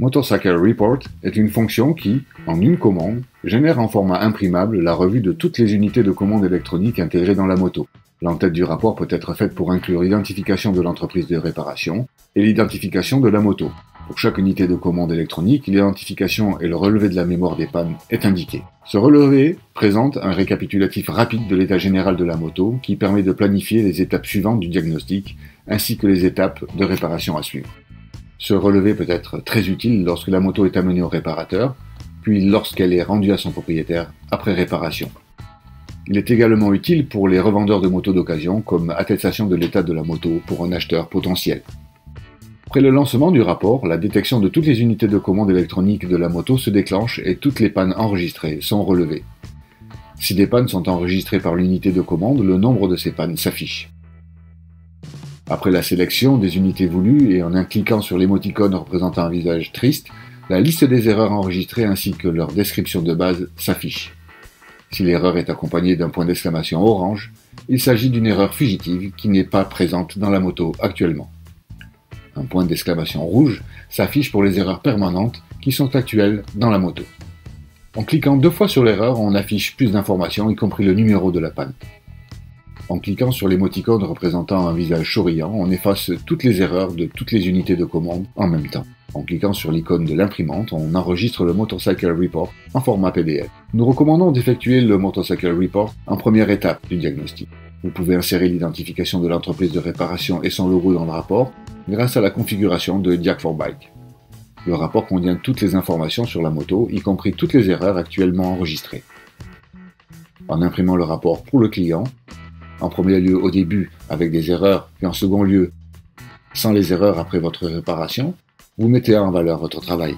Motorcycle Report est une fonction qui, en une commande, génère en format imprimable la revue de toutes les unités de commande électronique intégrées dans la moto. L'entête du rapport peut être faite pour inclure l'identification de l'entreprise de réparation et l'identification de la moto. Pour chaque unité de commande électronique, l'identification et le relevé de la mémoire des pannes est indiqué. Ce relevé présente un récapitulatif rapide de l'état général de la moto qui permet de planifier les étapes suivantes du diagnostic ainsi que les étapes de réparation à suivre. Ce relevé peut être très utile lorsque la moto est amenée au réparateur, puis lorsqu'elle est rendue à son propriétaire après réparation. Il est également utile pour les revendeurs de motos d'occasion comme attestation de l'état de la moto pour un acheteur potentiel. Après le lancement du rapport, la détection de toutes les unités de commande électronique de la moto se déclenche et toutes les pannes enregistrées sont relevées. Si des pannes sont enregistrées par l'unité de commande, le nombre de ces pannes s'affiche. Après la sélection des unités voulues et en cliquant sur l'émoticône représentant un visage triste, la liste des erreurs enregistrées ainsi que leur description de base s'affiche. Si l'erreur est accompagnée d'un point d'exclamation orange, il s'agit d'une erreur fugitive qui n'est pas présente dans la moto actuellement. Un point d'exclamation rouge s'affiche pour les erreurs permanentes qui sont actuelles dans la moto. En cliquant 2 fois sur l'erreur, on affiche plus d'informations, y compris le numéro de la panne. En cliquant sur l'émoticône représentant un visage souriant, on efface toutes les erreurs de toutes les unités de commande en même temps. En cliquant sur l'icône de l'imprimante, on enregistre le Motorcycle Report en format PDF. Nous recommandons d'effectuer le Motorcycle Report en première étape du diagnostic. Vous pouvez insérer l'identification de l'entreprise de réparation et son logo dans le rapport grâce à la configuration de Diag4Bike. Le rapport contient toutes les informations sur la moto, y compris toutes les erreurs actuellement enregistrées. En imprimant le rapport pour le client, en premier lieu au début avec des erreurs, puis en second lieu sans les erreurs après votre réparation, vous mettez en valeur votre travail.